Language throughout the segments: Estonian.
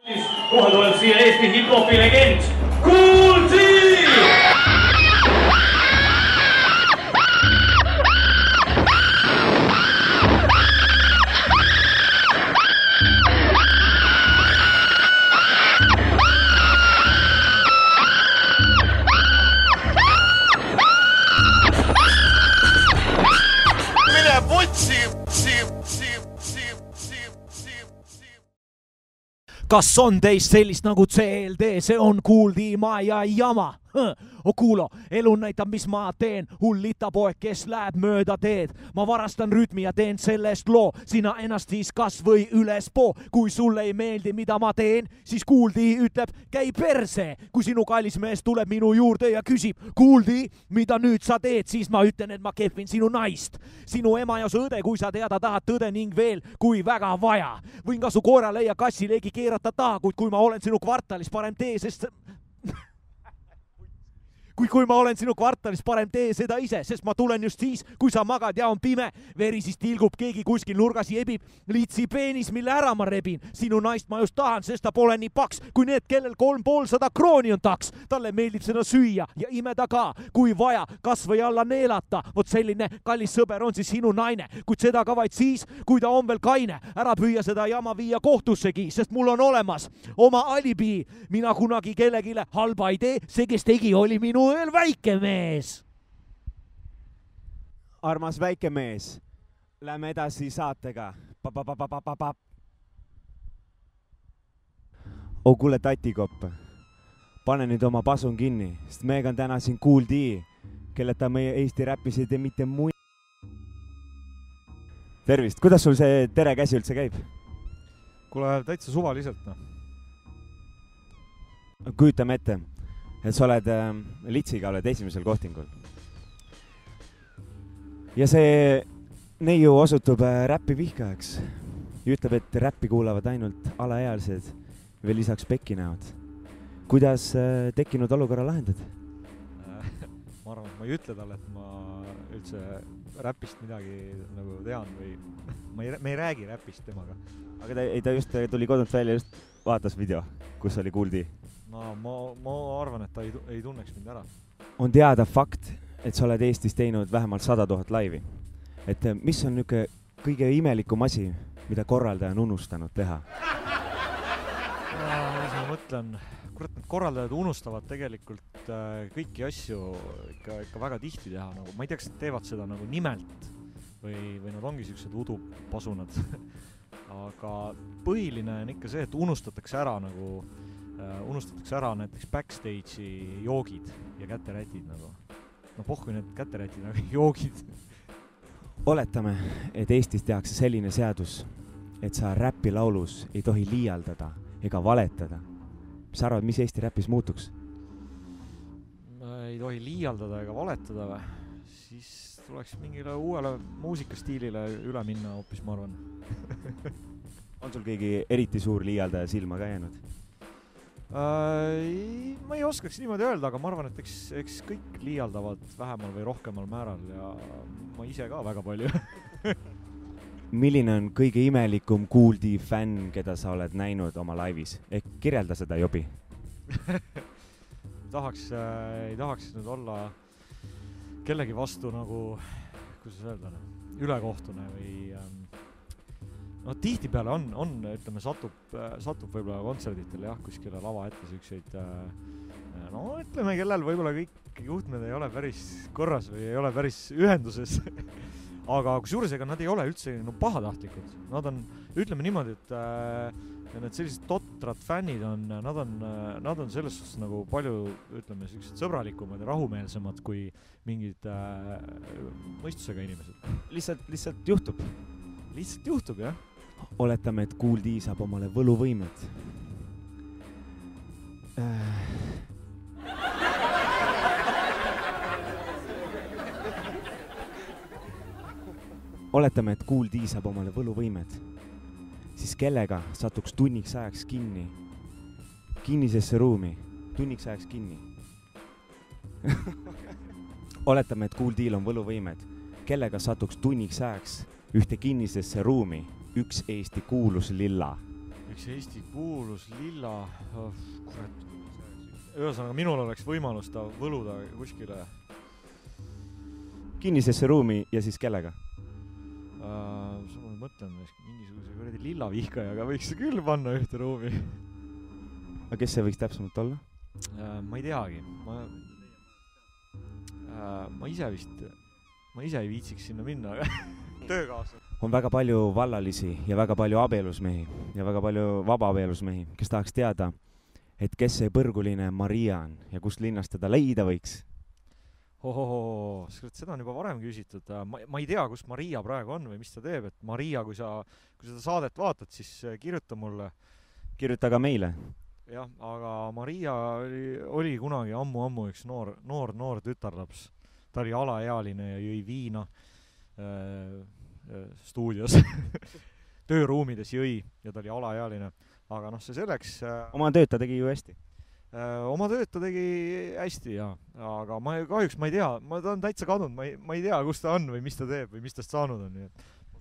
Kohe tuleb siia Eesti hip-hopi legend Kool D! Mine votsi! Kas on teist sellist nagu CLD, see on Kool D, ma ja jama. O kuulo, elu näitab, mis ma teen, hull litapoeg, kes läheb mööda teed. Ma varastan rütmi ja teen sellest loo, sina ennast siis kas või ülespoo. Kui sulle ei meeldi, mida ma teen, siis Kool D ütleb, käi perse. Kui sinu kallis mees tuleb minu juurde ja küsib, Kool D, mida nüüd sa teed, siis ma ütlen, et ma kehvin sinu naist. Sinu ema ja su õde, kui sa teada tahad tõde ning veel, kui väga vaja. Võin ka su koerale ja kassileegi keerata taha, kuid kui ma olen sinu kvartalis, parem tee, sest... Kui ma olen sinu kvartalis, parem tee seda ise, sest ma tulen just siis, kui sa magad ja on pime. Veri siis tilgub, keegi kuskil nurgas jebib. Litsi peenis, mille ära ma rebin. Sinu naist ma just tahan, sest ta pole nii paks, kui need, kellel 350 krooni on taks. Talle meeldib seda süüa ja imeda ka, kui vaja, kas või alla neelata. Vot selline kallis sõber on siis sinu naine, kuid seda ka vaid siis, kui ta on veel kaine. Ära püüa seda jama viia kohtussegi, sest mul on olemas oma alibi. Mina kunagi kellegile halba ei tee, see, kes tegi, oli minu veel väike mees. Armas väike mees, lähme edasi saatega. Oh kuule tatikopp, pane nüüd oma pasun kinni, sest meiega on täna siin Kool D, kelleta meie Eesti räppis ei tee mitte mui... Tervist, kuidas sul see tere käsi üldse käib? Kuule, täitsa suvaliselt, no. Kujutame ette, et sa oled Litsiga oled esimesel kohtingul. Ja see neiu osutub räppi vihkajaks. Ja ütleb, et räppi kuulavad ainult alaealised või lisaks pekki näod. Kuidas tekkinud olukorra lahendad? Ma arvan, et ma ei ütle talle, et ma üldse räpist midagi nagu tean või me ei räägi räpist temaga. Aga ta just tuli kodunt välja, just vaatas video, kus oli Kool D. No, ma arvan, et ta ei tunneks mind ära. On teada fakt, et sa oled Eestis teinud vähemalt 100 000 laivi. Et mis on niisugune kõige imelikum asi, mida korraldaja on unustanud teha? Ma mõtlen, kurat, need korraldajad unustavad tegelikult kõiki asju ikka väga tihti teha. Nagu, ma ei tea, kas nad teevad seda nagu nimelt või nad ongi sellised udupasunad. Aga põhiline on ikka see, et unustatakse ära näiteks backstage'i joogid ja käterätid nagu. No pohku need käterätid nagu joogid. Oletame, et Eestis tehakse selline seadus, et sa räpilaulus ei tohi liialdada ega valetada. Mis arvad, mis Eesti räpis muutuks? Ei tohi liialdada ega valetada või? Siis tuleks mingile uuele muusikastiilile üle minna hoopis, ma arvan. On sul keegi eriti suur liialdaja silma ka jäänud? Ma ei oskaks niimoodi öelda, aga ma arvan, et eks kõik liialdavad vähemal või rohkemal määral ja ma ise ka väga palju. Milline on kõige imelikum Kool D fänn, keda sa oled näinud oma laivis? Ehk kirjelda seda, Jobi. Ei tahaks nüüd olla kellegi vastu nagu, kuidas öelda, ülekohtune või... No tihtipeale on, ütleme, satub võib-olla kontserditel jah, kuskile lava ette selliseid, no ütleme, kellel võib-olla kõik juhtmed ei ole päris korras või ei ole päris ühenduses. Aga kusjuures ega nad ei ole üldse pahatahtlikud. Nad on, ütleme niimoodi, et need sellised totrad fännid on, nad on selles suhtes nagu palju, ütleme, sellised sõbralikumad ja rahumeelsemad kui mingid mõistusega inimesed. Lihtsalt juhtub. Lihtsalt juhtub, jah. Oletame, et Kool D saab omale võluvõimed. Oletame, et Kool D saab omale võluvõimed. Siis kellega satuks tunniks ajaks kinnisesse ruumi. Tunniks ajaks kinni. Oletame, et Kool D-l on võluvõimed. Kellega satuks tunniks ajaks ühte kinnisesse ruumi, üks Eesti kuulus lilla. üks Eesti kuulus lilla, kurat. Ühesõnaga, minul oleks võimalus ta võluda kuskile. Kinnisesse ruumi ja siis kellega? Ma mõtlen, mingisuguse kuradi lillavihkajaga võiks küll panna ühte ruumi. Aga kes see võiks täpsemalt olla? Ma ei teagi. Ma ise ei viitsiks sinna minna, aga töökaaslased. On väga palju vallalisi ja väga palju abielusmehi ja väga palju vabaaabielusmehi, kes tahaks teada, et kes see põrguline Maria on ja kust linnast teda leida võiks? Seda on juba varem küsitud. Ma ei tea, kus Maria praegu on või mis ta teeb. Et Maria, kui seda saadet vaatad, siis kirjuta mulle. Kirjuta ka meile. Jah, aga Maria oli kunagi ammu üks noor tütarlaps. Ta oli alaealine ja jõi viina stuudios. Tööruumides jõi ja ta oli alaealine. Aga see selleks... Oma tööd ta tegi ju hästi. Oma tööd ta tegi hästi, jah. Aga kahjuks ma ei tea. Ta on täitsa kadunud. Ma ei tea, kus ta on või mis ta teeb või mis tast saanud on.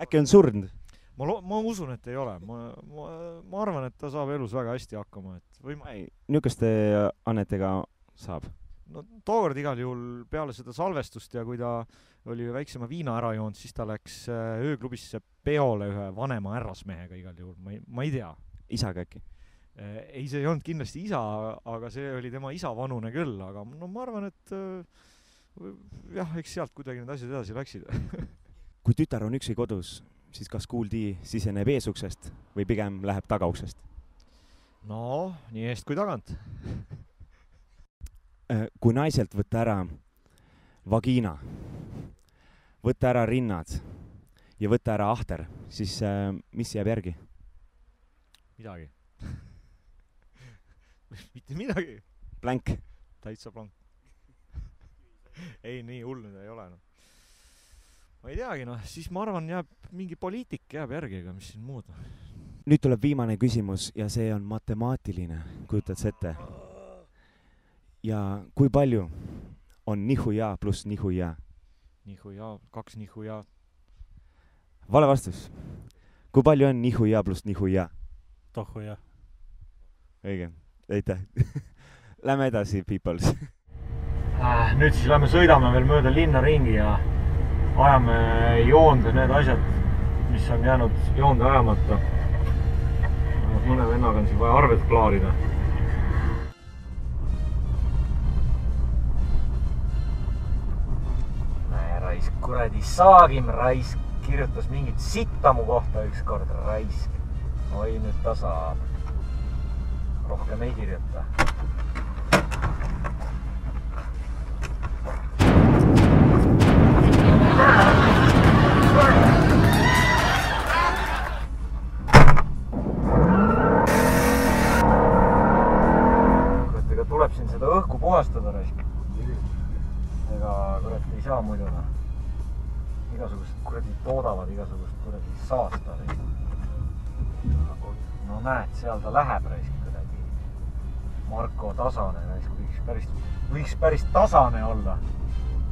Äkki on surnud? Ma usun, et ei ole. Ma arvan, et ta saab elus väga hästi hakkama. Niisuguste annetega saab? No tookord igal juhul peale seda salvestust ja kui ta oli väiksema viina ära joonud, siis ta läks ööklubisse peole ühe vanema härrasmehega igal juhul. Ma ei tea. Isaga äkki? Ei, see ei olnud kindlasti isa, aga see oli tema isa vanune küll, aga ma arvan, et jah, eks sealt kuidagi need asjad edasi läksid. Kui tütar on üksi kodus, siis kas Kuuldi siseneb eesuksest või pigem läheb tagauksest? No, nii eest kui tagant. Kui naiselt võtta ära vagiina, võtta ära rinnad ja võtta ära ahter, siis mis jääb järgi? Midagi. Mitte midagi. Blank. Täitsa blank. Ei, nii hull nüüd ei ole. Ma ei teagi, siis ma arvan, mingi poliitik jääb järgi, aga mis siin muud. Nüüd tuleb viimane küsimus ja see on matemaatiline. Kujutad ette? Ja kui palju on nihuja pluss nihuja? Nihuja, 2 nihuja. Vale vastus. Kui palju on nihuja pluss nihuja? Tohuja. Õige. Aitäh. Lähme edasi, peoples. Nüüd siis lähme sõidame veel mööda linna ringi ja ajame joonde need asjad, mis on jäänud joonde ajamata. Mõne vennaga on siin vaja arved klaarida. Raisk, kuradi saagim raisk. Kirjutas mingit sitta mu kohta ükskord raisk. Oi, nüüd ta saab. Rohkem ei kirjuta. Ega tuleb siin seda õhku puhastada raisk. Ega kurat ei saa muidu. Igasugust kuradi toodavad igasugust kuradi saasta. No näed, seal ta läheb raisk. Marko tasane, võiks päris tasane olla.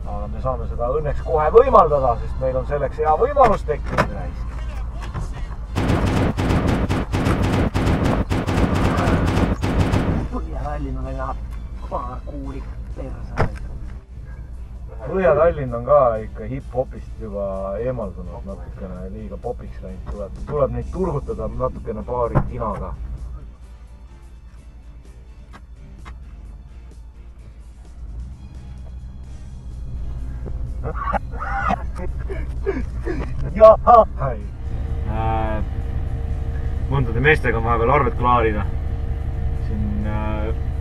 Aga me saame seda õnneks kohe võimaldada, sest meil on selleks hea võimalus tekkinud raisk. Põhja-Tallinn on aina paar kuulik persa. Põhja-Tallinn on ka ikka hip-hopist juba eemaldunud natukene liiga popiks läinud. Tuleb neid turgutada natukene paari tinaga. Mõndade meestega on vahepeal arved klaarida. Siin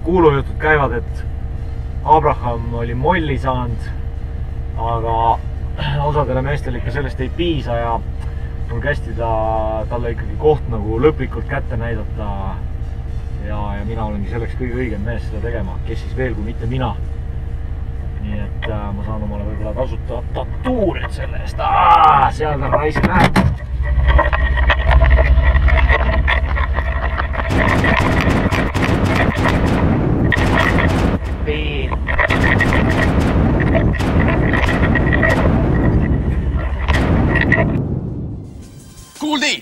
kuulujutud käivad, et Abraham oli molli saanud, aga osadele meestele ikka sellest ei piisa ja mul kästi talle ikkagi koht nagu lõplikult kätte näidata ja mina olengi selleks kõige õigem mees seda tegema, kes siis veel kui mitte mina. Nii et ma saan omale võib-olla tasuta tatuurid selle eest. Seal ta raisk läheb. Kuuldi!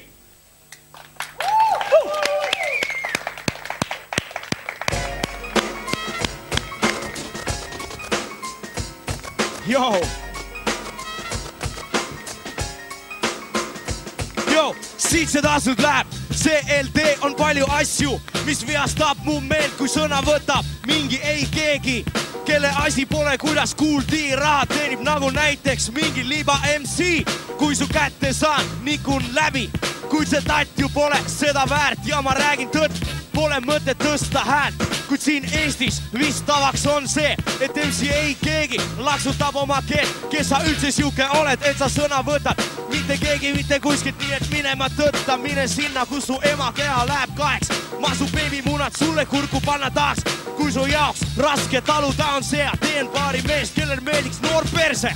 Siit see tasud läheb, CLD on palju asju, mis veastab mu meelt, kui sõna võtab mingi ei keegi, kelle asi pole, kuidas kuuldi, raha teenib nagu näiteks mingi liba MC. Kui su kätte saan, nikun läbi, kuid see tatt ju pole seda väärt ja ma räägin tõtt, pole mõtet tõsta häält, kuid siin Eestis vist tavaks on see, et MC ei keegi laksutab oma keelt, kes sa üldse siuke oled, et sa sõna võtad, mitte keegi mitte kuskilt, nii et minema tõtta, mine sinna, kus su ema keha läheb kaheks, ma su beebimunad sulle kurku panna tahaks, kui su jaoks raske taluda on see, teen paari meest, kellel meeldiks noor perse,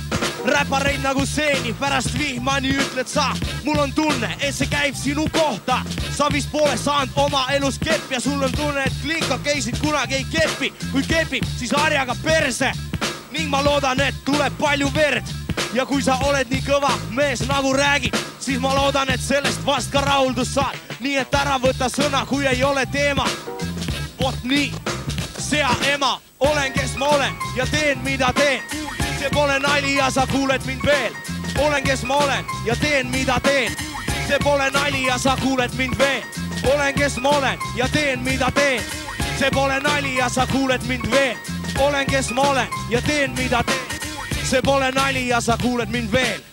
räpareid nagu seeni, pärast vihma nii ütled sa, mul on tunne, et see käib sinu kohta, sa vist pole saanud oma elus kepp ja sul on tunne, et klinka keisid kunagi ei kepi, kui kepib, siis harjaga perse ning ma loodan, et tuleb palju verd ja kui sa oled nii kõva mees nagu räägid, siis ma loodan, et sellest vast ka rahuldus saad, nii et ära võta sõna, kui ei ole teema. Vot nii, sea ema, olen kes ma olen ja teen mida teen, see pole nali ja sa kuuled mind veel, olen kes ma olen ja teen mida teen, see pole nali ja sa kuuled mind veel, olen kes ma olen ja teen mida teen, see pole nali ja sa kuuled mind veel, olen kes ma olen ja teen mida teen, see pole nali ja sa kuuled mind veel.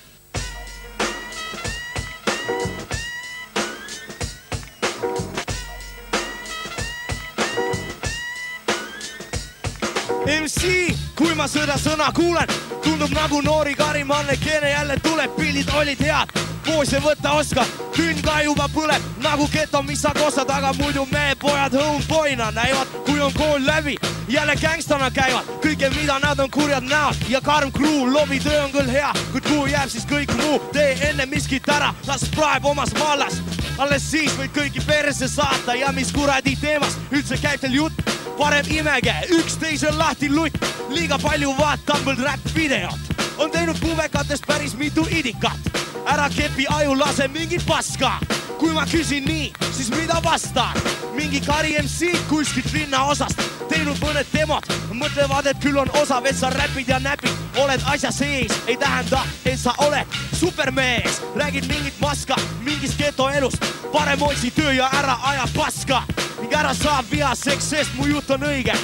MC, kui ma seda sõna kuulen, tundub nagu noori Karimanne, kene jälle tuleb, pildid olid head, poose võtta oskad, künn ka juba põleb, nagu geto, mis sa kostad, aga muidu meie pojad homeboyna näivad, kui on kool läbi, jälle gängstana käivad, kõike mida nad on kurjad näod ja karm crew, lobitöö on küll hea, kuid kuhu jääb siis kõik muu, tee enne miskit ära, las praeb omas maalas, alles siis võid kõiki perse saata ja mis kuradi teemast üldse käib teil jutt, parem imege, üksteisel lahti lutt, liiga palju vaatamöld rap-videot, on teinud puvekatest päris mitu idikat, ära kepi aju, lase mingi paska, kui ma küsin nii, siis mida vastan, mingi Kari MC kuskilt linna osast, teinud mõned demod, mõtlevad, et küll on osav, et sa räpid ja näpid, oled asja sees, ei tähenda, et sa oled supermees, räägid mingit maska, mingist geto elust, parem otsi töö ja ära aja paska, ning ära saab vihaseks, sest mu jutt on õige.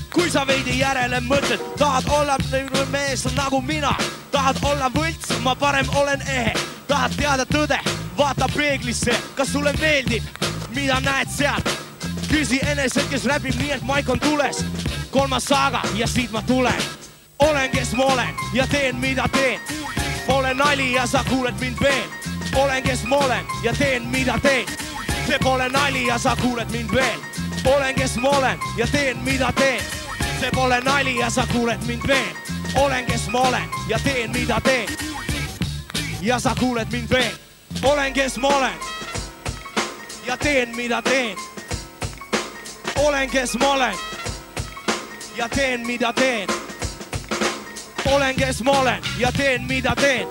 Kui sa veidi järele mõtled, tahad olla mees nagu mina, tahad olla võlts, ma parem olen ehe, tahad teada tõde, vaata peeglisse, kas sulle meeldib, mida näed seal, küsi eneselt, kes räpib nii, et maik on tules, kolmas saaga ja siit ma tulen, olen kes ma olen ja teen mida teen, pole nali ja sa kuuled mind veel, olen kes ma olen ja teen mida teen, see pole nali ja sa kuuled mind veel, olen kes ma olen ja teen mida teen, see pole nali ja sa kuuled mind veel, olen kes ma olen ja teen mida teen, ja sa kuuled mind veel, olen kes ma olen ja teen mida teen, olen kes ma olen ja teen mida teen, olen kes ma olen ja teen mida teen,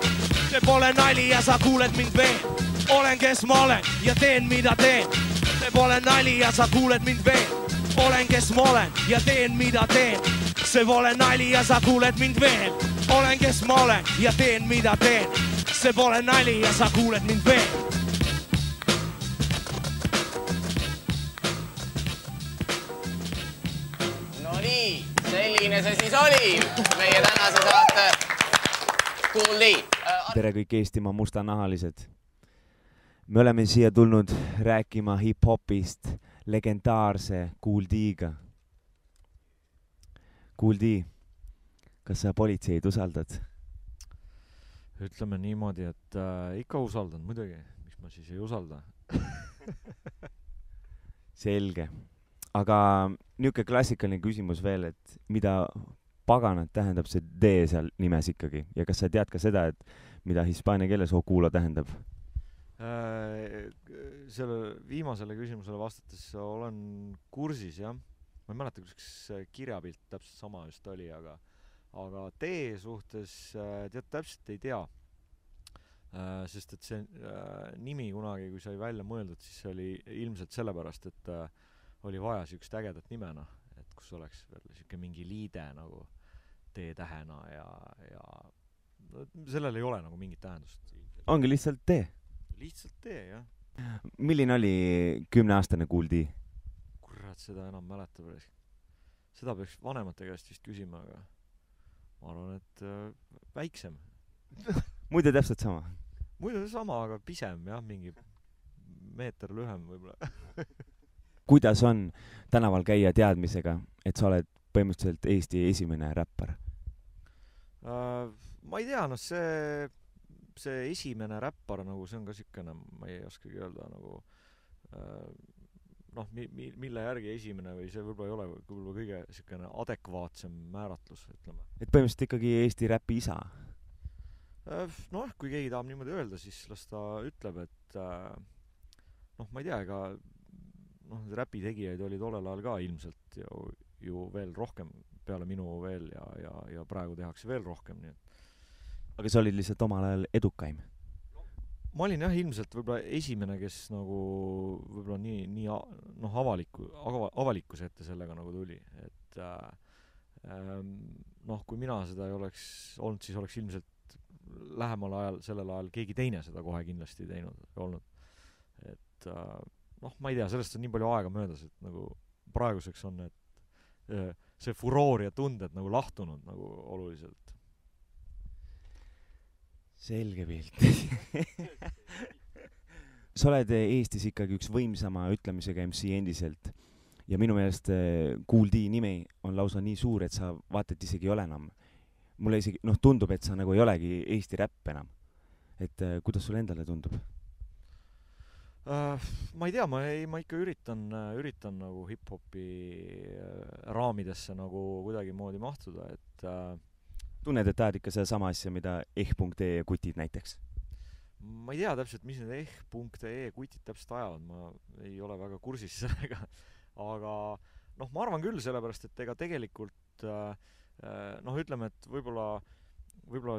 see pole nali ja sa kuuled mind veel, olen kes ma olen ja teen mida teen, see pole nali ja sa kuuled mind veel, olen kes ma olen ja teen mida teen, see pole nali ja sa kuuled mind veel, olen kes ma olen ja teen mida teen, see pole nali ja sa kuuled mind veel. No nii, selline see siis oli meie tänase saate Kool D. Tere kõik Eestimaa mustanahalised. Me oleme siia tulnud rääkima hip-hopist legendaarse Kool D-ga. Kool D, kas sa politseid usaldad? Ütleme niimoodi, et ikka usaldan, muidugi. Miks ma siis ei usalda? Selge. Aga niuke klassikaline küsimus veel, et mida paganat tähendab see D seal nimes ikkagi? Ja kas sa tead ka seda, et mida hispaania keeles Okulo tähendab? Selle viimasele küsimusele vastates olen kursis, jah. Ma ei mäleta, kus kirjapilt täpselt sama just oli, aga D suhtes tead täpselt ei tea. Sest et see nimi kunagi, kui sai välja mõeldud, siis oli ilmselt sellepärast, et oli vaja siukest ägedat nimena, et kus oleks veel siuke mingi liide nagu T-tähena ja sellel ei ole nagu mingit tähendust. Ongi lihtsalt T? Lihtsalt T, jah. Milline oli 10-aastane Kool D? Kurat, seda enam mäletab. Seda peaks vanemate käest vist küsima, aga ma arvan, et väiksem. Muide täpselt sama? Muide sama, aga pisem, jah, mingi meeter lühem võib-olla. Kuidas on tänaval käia teadmisega, et sa oled põhimõtteliselt Eesti esimene räppar? Ma ei tea, see esimene räppar, nagu see on ka siukene, ma ei oskagi öelda, nagu mille järgi esimene või see võib-olla ei ole kõige siukene adekvaatsem määratlus, ütleme. Et põhimõtteliselt ikkagi Eesti räpi isa? Kui keegi tahab niimoodi öelda, siis las ta ütleb, et ma ei tea, ega räpi tegijaid oli tollel ajal ka ilmselt ju veel rohkem peale minu veel ja praegu tehakse veel rohkem, nii et. Aga sa olid lihtsalt omal ajal edukaim? Ma olin jah ilmselt võib-olla esimene, kes nagu võib-olla nii avalikkuse ette sellega nagu tuli, et kui mina seda ei oleks olnud, siis oleks ilmselt lähemal ajal, sellel ajal keegi teine seda kohe kindlasti olnud. Et ma ei tea, sellest on nii palju aega möödas, et nagu praeguseks on see furoor ja tunded nagu lahtunud nagu oluliselt. Selge pilt. Sa oled Eestis ikkagi üks võimsama ütlemisega MC endiselt ja minu meelest Kool D nimi on lausa nii suur, et sa vaatad isegi ei ole enam. Mulle isegi tundub, et sa nagu ei olegi Eesti räpp enam. Et kuidas sulle endale tundub? Ma ei tea, ma ikka üritan nagu hip-hopi raamidesse nagu kuidagi moodi mahtuda, et tunned, et ajad ikka seda sama asja, mida ehk.ee kutid näiteks? Ma ei tea täpselt, mis need ehk.ee kutid täpselt ajavad, ma ei ole väga kursis sellega, aga ma arvan küll sellepärast, et ega tegelikult ütleme, et võib-olla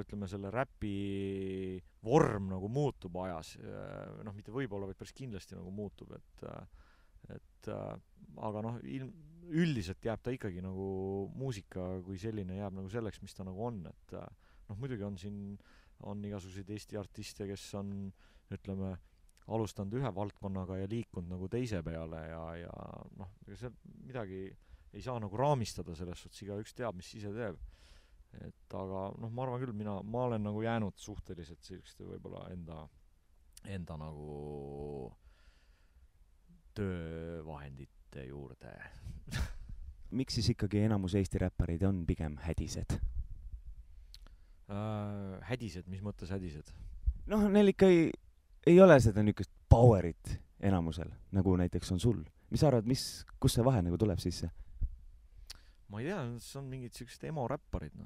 ütleme selle räpi vorm nagu muutub ajas, mitte võib-olla, vaid päris kindlasti nagu muutub, aga üldiselt jääb ta ikkagi nagu muusika kui selline jääb nagu selleks, mis ta nagu on, et muidugi on siin igasuguseid Eesti artiste, kes on, ütleme, alustanud ühe valdkonnaga ja liikunud nagu teise peale ja see midagi ei saa nagu raamistada selles suhtes, igaüks teab, mis ise teeb. Et aga ma arvan küll, ma olen nagu jäänud suhteliselt selliste võib-olla enda nagu töövahendite juurde. Miks siis ikkagi enamus Eesti räpparid on pigem hädised? Hädised, mis mõttes hädised? Neil ikka ei ole seda niisugust powerit enamusel, nagu näiteks on sul. Mis sa arvad, kus see vahe nagu tuleb sisse? Ma ei tea, see on mingid sellised emo-räpparid.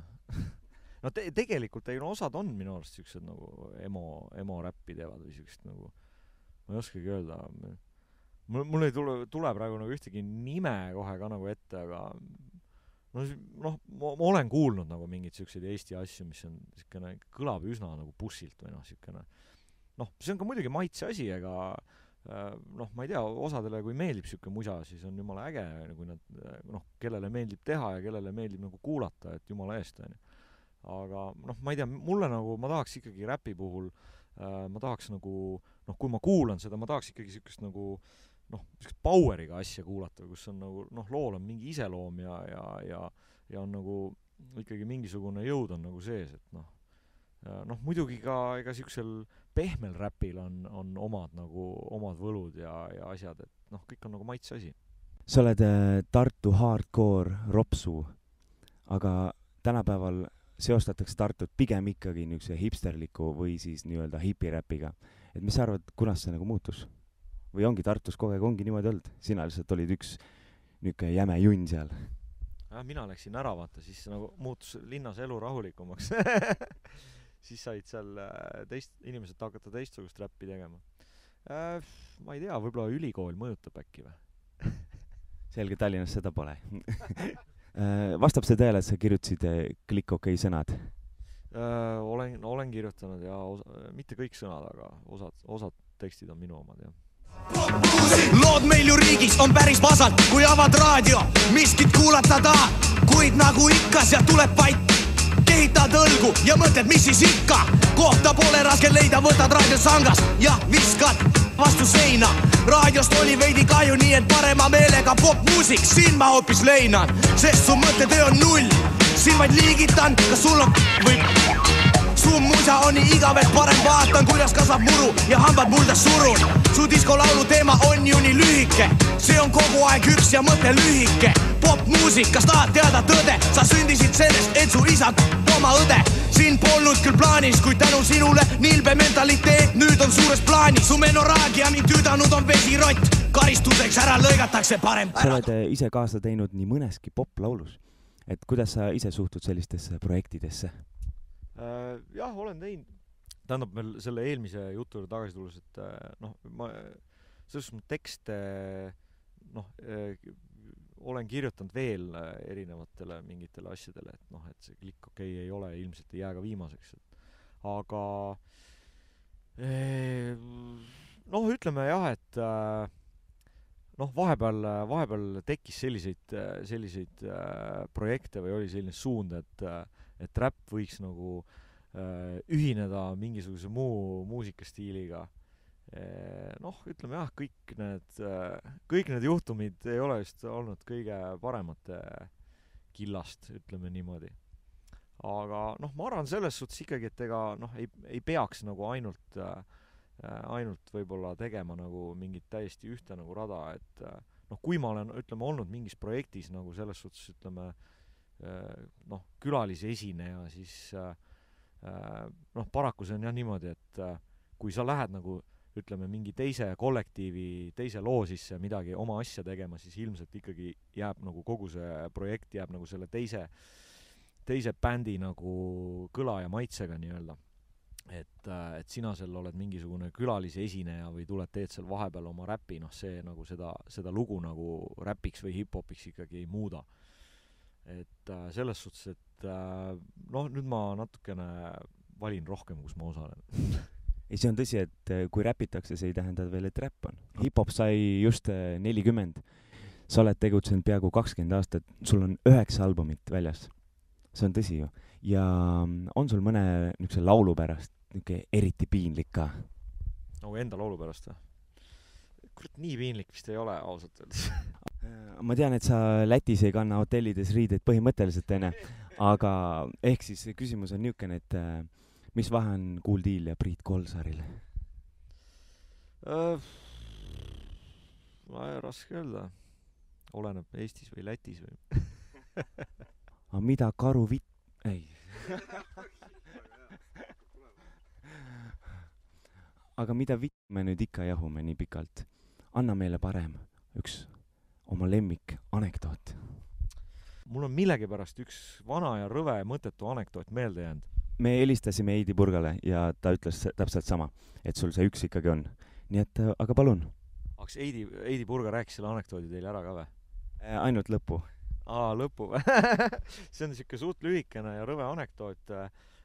Tegelikult osad on minu arust sellised nagu emo-räppi teevad või sellised nagu, ma ei oskagi öelda. Mul ei tule praegu nagu ühtegi nime kohe ka nagu ette, aga ma olen kuulnud nagu mingid sellised Eesti asju, mis on selline, kõlab üsna nagu bussilt või selline. See on ka muidugi maitse asi, ega ma ei tea, osadele kui meeldib siuke musa, siis on jumala äge, kui nad, kellele meeldib teha ja kellele meeldib nagu kuulata, et jumala eest on. Aga ma ei tea, mulle nagu, ma tahaks ikkagi räpi puhul, ma tahaks nagu, kui ma kuulan seda, ma tahaks ikkagi siukest nagu, siukest poweriga asja kuulata, kus on nagu, lool on mingi iseloom ja on nagu ikkagi mingisugune jõud on nagu sees, et muidugi ka ega siuksel pehmel räpil on omad võlud ja asjad, et kõik on nagu maitse asi. Sa oled Tartu hardcore ropsu, aga tänapäeval seostatakse Tartut pigem ikkagi niisuguse hipsterliku või siis nii-öelda hipiräpiga. Et mis sa arvad, kunas see nagu muutus? Või ongi Tartus kogu aeg ongi niimoodi olnud? Sina lihtsalt olid üks niisugune jäme junn seal. Mina läksin ära, vaata, siis nagu muutus linnas elu rahulikumaks. Siis said seal inimesed hakata teistsugust räppi tegema. Ma ei tea, võib-olla ülikool mõjutab äkki või? Selge, Tallinnas seda pole. Vastab see tõele, et sa kirjutasid Klikk OK sõnad? Olen kirjutanud ja mitte kõik sõnad, aga osad tekstid on minu omad, jah. Lood meil ju riigis on päris vasalt, kui avad raadio, miskit kuulata tahad, kuid nagu ikka seal tuleb vait. kehitad õlgu ja mõtled, mis siis ikka. Kohta pole raske leida, võtad raadiosangast ja viskad vastu seina. Raadiost oli veidi kahju, nii et parema meelega popmuusik. Siin ma hoopis leinan, sest su mõttetöö on null. Siin vaid liigitan, kas sul on või... Su musa on nii igav, et parem vaatan, kuidas kasvab muru ja hambad mulda surun. Su diskolaulu teema on ju nii lühike. See on kogu aeg üks ja mõte lühike. Popmuusik, kas tahad teada tõde? Sa sündisid sellest, et su isad oma õde. Siin polnud küll plaanis, kuid tänu sinule nilbe mentaliteet nüüd on suures plaanis. Su menoraagia mind tüüdanud on vesirott. Karistuseks ära lõigatakse parem. Sa oled ise kaasa teinud nii mõneski poplaulus. Et kuidas sa ise suhtud sellistesse projektidesse? Jah, olen teinud. Tähendab meil selle eelmise jutu juurde tagasi tulles, et ma selles tekste olen kirjutanud veel erinevatele mingitele asjadele, et et see klikk okei ei ole, ilmselt ei jää ka viimaseks. Aga ütleme jah, et vahepeal tekkis selliseid projekte või oli selline suund, et rap võiks nagu ühineda mingisuguse muu muusikastiiliga. Ütleme jah, kõik need juhtumid ei ole just olnud kõige paremate killast, ütleme niimoodi. Aga ma arvan selles suhtes ikkagi, et ega ei peaks nagu ainult võib-olla tegema nagu mingit täiesti ühte nagu rada, et kui ma olen, ütleme, olnud mingis projektis nagu selles suhtes, ütleme, külalise esineja, siis paraku see on jah niimoodi, et kui sa lähed nagu, ütleme, mingi teise kollektiivi, teise loo sisse midagi oma asja tegema, siis ilmselt ikkagi jääb nagu kogu see projekt jääb nagu selle teise bändi nagu kõla ja maitsega nii-öelda. Et sina seal oled mingisugune külalise esineja või tuled teed seal vahepeal oma räppi, see nagu seda lugu nagu räpiks või hip-hopiks ikkagi ei muuda. Et selles suhtes, et nüüd ma natukene valin rohkem, kus ma osalen. Ei, see on tõsi, et kui räpitakse, see ei tähenda veel, et räpp on. Hip-hop sai just 40. Sa oled tegutsenud peaaegu 20 aastat, sul on 9 albumit väljas. See on tõsi ju. Ja on sul mõne niisuguse laulu pärast eriti piinlik ka? Nagu enda laulu pärast või? Kurat, nii piinlik vist ei ole, ausalt öeldes. Ma tean, et sa Lätis ei kanna hotellides riideid põhimõtteliselt enne, aga ehk siis küsimus on niisugune, et mis vahe on Kool D-l ja Priit Kolsaril? Raske öelda. Oleneb Eestis või Lätis või. Aga mida karu Ei. Aga mida me nüüd ikka jahume nii pikalt? Anna meile parem üks oma lemmik anekdoot. Mul on millegipärast üks vana ja rõve mõttetu anekdoot meelde jäänud. Me helistasime Heidi Purgale ja ta ütles täpselt sama, et sul see üks ikkagi on. Nii et, aga palun. Kas Heidi Purga rääkis selle anekdoodi teile ära ka või? Ainult lõppu. Lõpu. See on niisugune suht lühikene ja rõve anekdoot,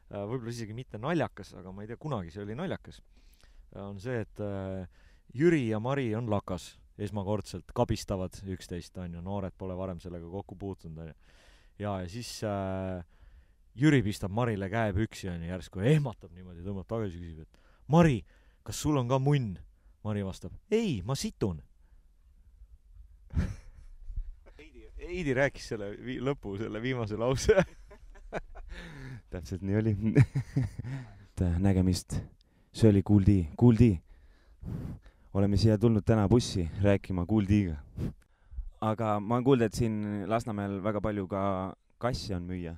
võib-olla isegi mitte naljakas, aga ma ei tea, kunagi see oli naljakas. On see, et Jüri ja Mari on lakas esmakordselt, kabistavad üksteist, noored pole varem sellega kokku puutunud. Ja siis Jüri pistab Marile käe püksi ja järsku ehmatab niimoodi, tõmbab tagasi, küsib, et Mari, kas sul on ka munn? Mari vastab, ei, ma situn. Heidi rääkis selle lõpu, selle viimase lause. Täpselt nii oli. Nägemist. See oli Kool D. Kool D. Oleme siia tulnud täna bussi rääkima Kool D-ga. Aga ma olen kuulnud, et siin Lasnamäel väga palju ka kassi on müüa.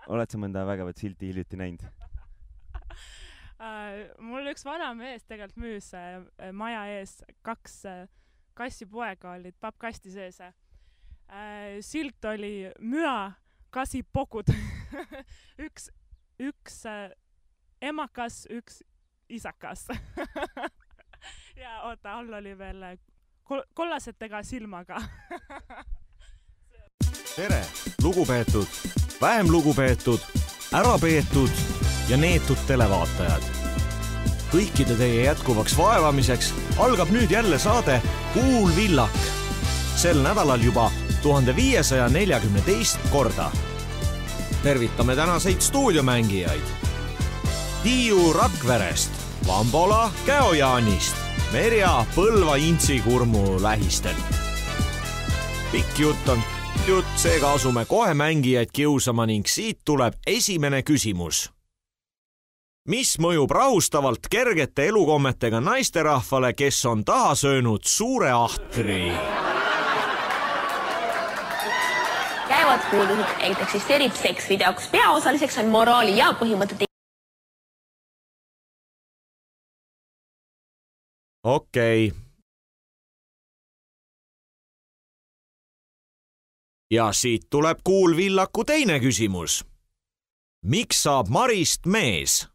Oled sa mõnda vägevat silti hiljuti näinud? Mul üks vana mees tegelikult müüs maja ees 2 kassipoega olid pappkasti sees. Silt oli müa, kasipokud. üks emakas, üks isakas. Ja oota, all oli veel kollasetega silmaga. Tere, lugupeetud, vähem lugupeetud, ärapeetud ja neetud televaatajad. Kõikide teie jätkuvaks vaevamiseks algab nüüd jälle saade Kuul Villak. Sel nädalal juba 1542 korda. tervitame tänaseid stuudiomängijaid. Tiiu Rakverest, Vambola Käojaanist, Merja Põlva Intsikurmu lähistelt. Pikk jutt on jutt, seega asume kohe mängijaid kiusama ning siit tuleb esimene küsimus. Mis mõjub rahustavalt kergete elukommetega naisterahvale, kes on taha söönud suure ahtri? Käivad kuuldused, et eksisteerib seksvideo, kus peaosaliseks on moraali ja põhimõtete. Okei. Ja siit tuleb Kuulvillaku teine küsimus. Miks saab Marist mees?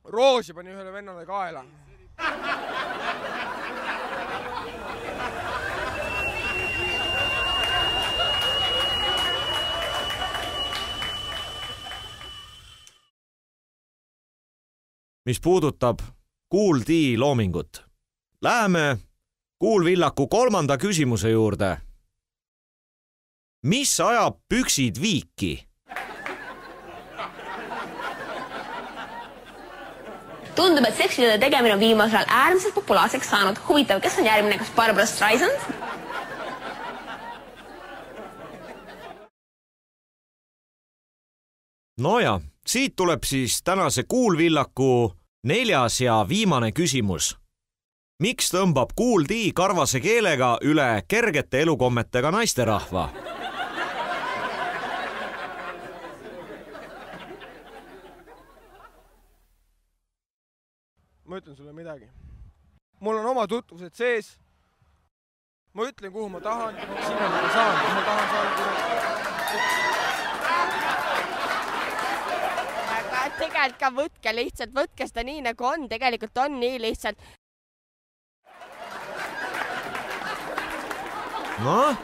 Roosi pani ühele vennale kaela. Mis puudutab Kuultii loomingut. Läheme Kuulvillaku kolmanda küsimuse juurde. Mis ajab püksid viiki? Tundub, et seksitööde tegemine on viimasel äärmiselt populaarseks saanud. Huvitav, kes on järgmine, kas Barbara Streisand? Noja, siit tuleb siis tänase Kuulvillaku neljas ja viimane küsimus. Miks tõmbab Kuultii karvase keelega üle kergete elukommetega naisterahva? Ma ütlen sulle midagi. Mul on oma tutvused sees. Ma ütlen, kuhu ma tahan, sinna ma saan, kuhu ma tahan saada. Aga tegelikult ka võtke lihtsalt, võtke seda nii nagu on, tegelikult on nii lihtsalt. No?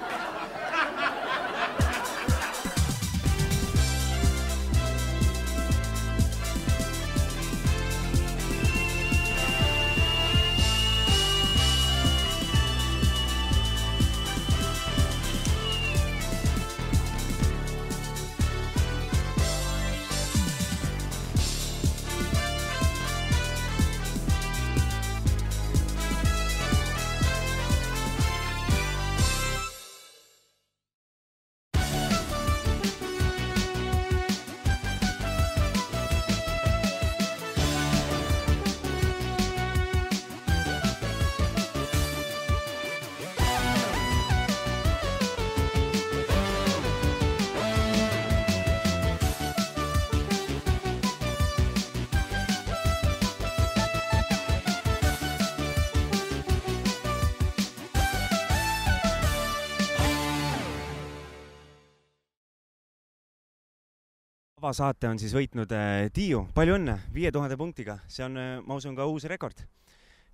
Avasaate on siis võitnud Tiiu. Palju õnne, 5000 punktiga. See on, ma usun, ka uus rekord.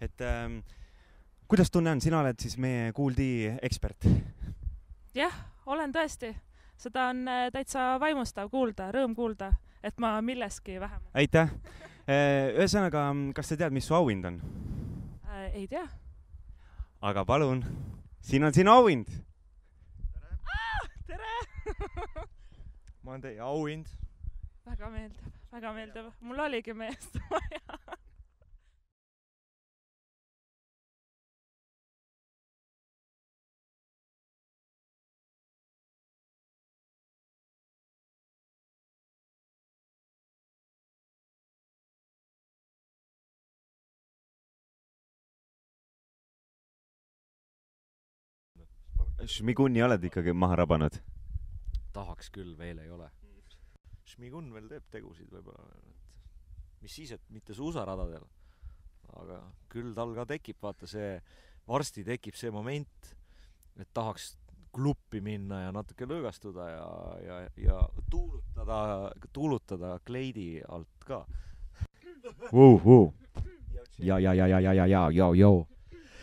Et kuidas tunne on? Sina oled siis meie Kuultii ekspert. Jah, olen tõesti. Seda on täitsa vaimustav kuulda, rõõm kuulda, et ma milleski vähem. Aitäh. Ühesõnaga, kas sa tead, mis su auhind on? Ei tea. Aga palun, siin on sinu auhind. Tere! Ma olen teie auhind. Väga meeldib. Mul oligi meest vaja. Šmigunni oled ikkagi maha rabanud? Tahaks küll, veel ei ole. Šmigun veel teeb tegusid võib-olla. Mis siis, et mitte suusaradadel. Aga küll tal ka tekib, vaata see, varsti tekib see moment, et tahaks kluppi minna ja natuke lõõgastuda ja tuulutada kleidi alt ka. Ja.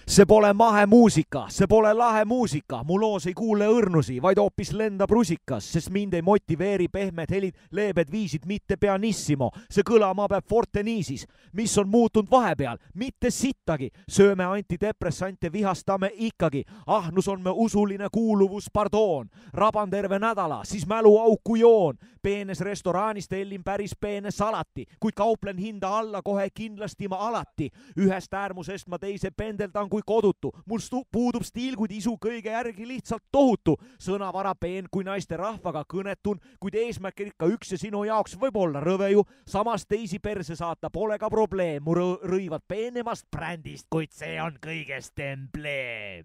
see pole mahe muusika, see pole lahe muusika, mu loos ei kuule õrnusi, vaid hoopis lendab rusikas, sest mind ei motiveeri pehmed helid, leebed viisid, mitte pianissimo. See kõlama peab forte niisis, mis on muutunud vahepeal, mitte sittagi. Sööme antidepressante, vihastame ikkagi. Ahnus on me usuline kuuluvus, pardoon. Raban terve nädala, siis mälu auku joon. Peenes restoraanis tellin päris peene salati, kuid kauplen hinda alla kohe kindlasti ma alati. Ühest äärmusest ma teise pendeldan kui kodutu. Mul puudub stiil, kuid isu kõige järgi lihtsalt tohutu. Sõnavara peen kui naiste rahvaga kõnetun, kuid eesmärk ikka üks ja sinu jaoks võib olla rõve ju. Samas teisi perse saata pole ka probleem. Mu rõivad peenemast brändist, kuid see on kõigest embleem.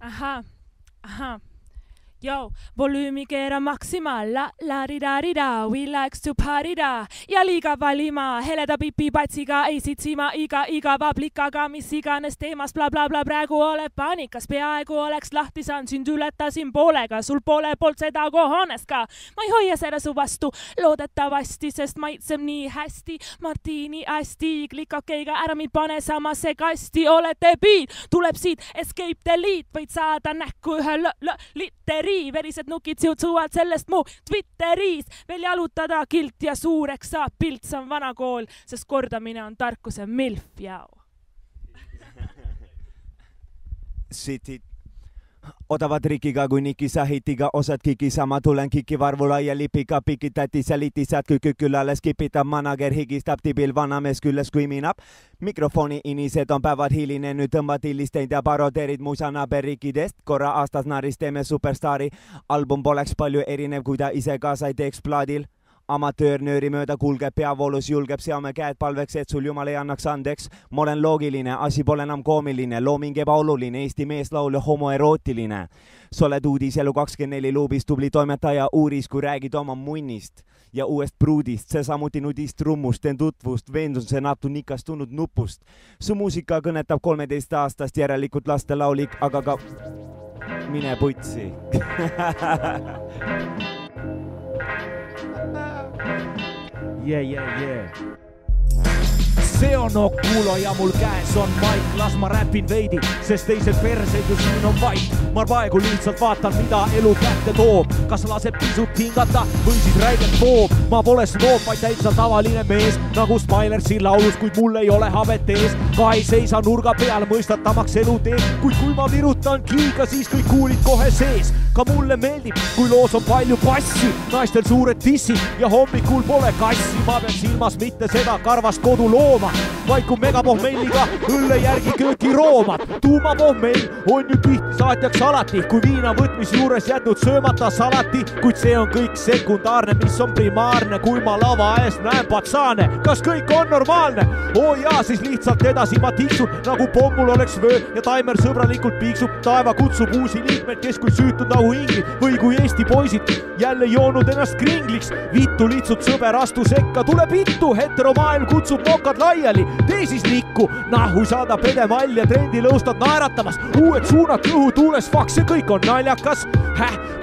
Ahah. Yo, volüümi keera maksimaal, la-la-ri-da-ri-da, we likes to party-da. Ja liiga valima, heleda pipipatsiga, ei sitsima igava plikaga, mis iganes teemas bla-bla-bla, praegu oled paanikas, peaaegu oleks lahti saanud, sind ületasin poolega, sul pole poolt seda kohanes ka. Ma ei hoia selle su vastu, loodetavasti, sest maitseb nii hästi, Martini hästi, klikakeiga ära mind pane samasse kasti, olete beat, tuleb siit, escape delete, võid saada näkku ühe literi. Verised nukid siutsuvad sellest mu Twitteris. Veel jalutada kilt ja suureks saab pilt, see on vana kool, sest kordamine on tarkuse milf, jao. Sitit odava trikiga kui Niki Sahitiga, osad kikisa, ma tulen kiki varvu laia lipiga, pikitati sälitisad, kükülale skipitab, manager higistab, tibil vanamees külles kuiminab. Mikrofoni inised on päevad hiline, nüüd tõmbad illisteid ja parodeerid musana perikidest. Korra aastas naris teeme superstaari, album poleks palju erinev, kui ta ise kaasa ei teeks plaadil. Amatöör nööri mööda kulgeb peavoolus, julgeb, seame käed palveks, et sul jumal ei annaks andeks. Ma olen loogiline, asi pole enam koomiline, looming ebaoluline, Eesti meeslaul ja homoerootiline. Sa oled uudis elu 24 luubis, tubli toimetaja uuris, kui räägid oma munnist ja uuest pruudist, see samuti nudist trummust, teen tutvust, veendun see natunikast tulnud nupust. Su muusika kõnetab 13 aastast, järelikult lastelaulik, aga ka mine putsi. Yeah. See on Okulo ja mul käes on maik, las ma räpin veidi, sest teised perseid ju siin on vaid. Ma praegu lihtsalt vaatan, mida elu kätte toob, kas laseb pisut hingata või siis räigelt poob. Ma pole snoob, vaid täitsa tavaline mees, nagu Smilersi laulus, kuid mul ei ole habet ees. Ka ei seisa nurga peal, mõistatamaks elu teed, kuid kui ma virutan kiiga, siis kõik kuulid kohe sees. Ka mulle meeldib, kui loos on palju passi, naistel suured tissid ja hommikul pole kassi. Ma pean silmas mitte seda karvast kodu looma, vaid kui megapohmelliga õlle järgi kööki roomad. Tuumapohmell on ju tihti saatjaks alati, kui viina võtmise juures jätnud söömata salati, kuid see on kõik sekundaarne, mis on primaarne, kui ma lava ees näen patsaane. Kas kõik on normaalne? Oo jaa, siis lihtsalt edasi ma tiksun, nagu pommul oleks vöö ja taimer sõbralikult piiksub. Taeva kutsub uusi liikmeid, kes kui süütud nagu ingrid või kui Eesti poisid jälle joonud ennast kringliks. Vittu lihtsalt sõber, astu sekka, tule vittu, heteromaailm kutsub mokad laiali, tee siis nikku, nahu saada pedemall ja trendilõustad naeratamas, uued suunad õhutuules, faks, see kõik on naljakas.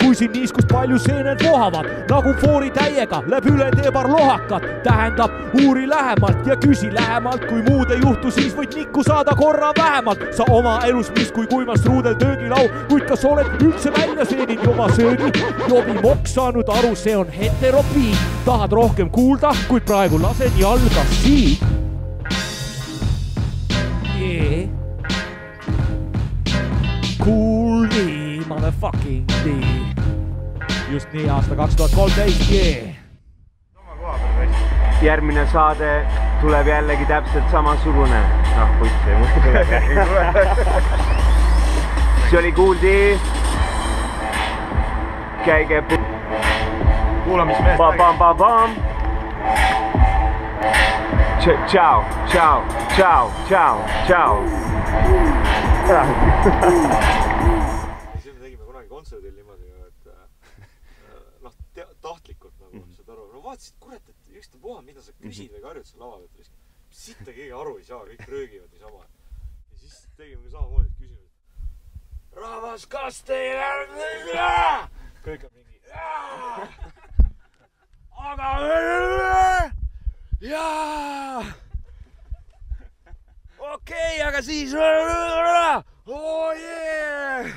Kui siin niiskus palju seened vohavad, nagu foori täiega, läb üle teebar lohakad, tähendab uuri lähemalt ja küsi lähemalt, kui muud ei juhtu, siis võid nikku saada korra vähemalt. Sa oma elus mis kui kuivast ruudel töögilau, kuid kas oled üldse välja seeninud oma söögi? Jobi mokk saanud aru, see on heteropiin, tahad rohkem kuulda, kuid praegu lasen jalga siit. Yeah. Cool D, motherfucking D. Just nii aasta 2013, yeah. Järgmine saade tuleb jällegi täpselt samasugune. Putsi, ei muidu tuleb. See oli Cool D. Käige kuulamismeest. Bam. Ciao. Siin me tegime kunagi kontserdil niimoodi, et tahtlikult nagu saad aru. No vaatasid, kurat, et ükstapuha, mida sa küsid või karjud seal laval, et sitta keegi aru ei saa, kõik röögivad niisama. Ja siis tegime samamoodi, et küsime, et rahvas, kas teile kõik on mingi aga jaa aga siis oh yeah!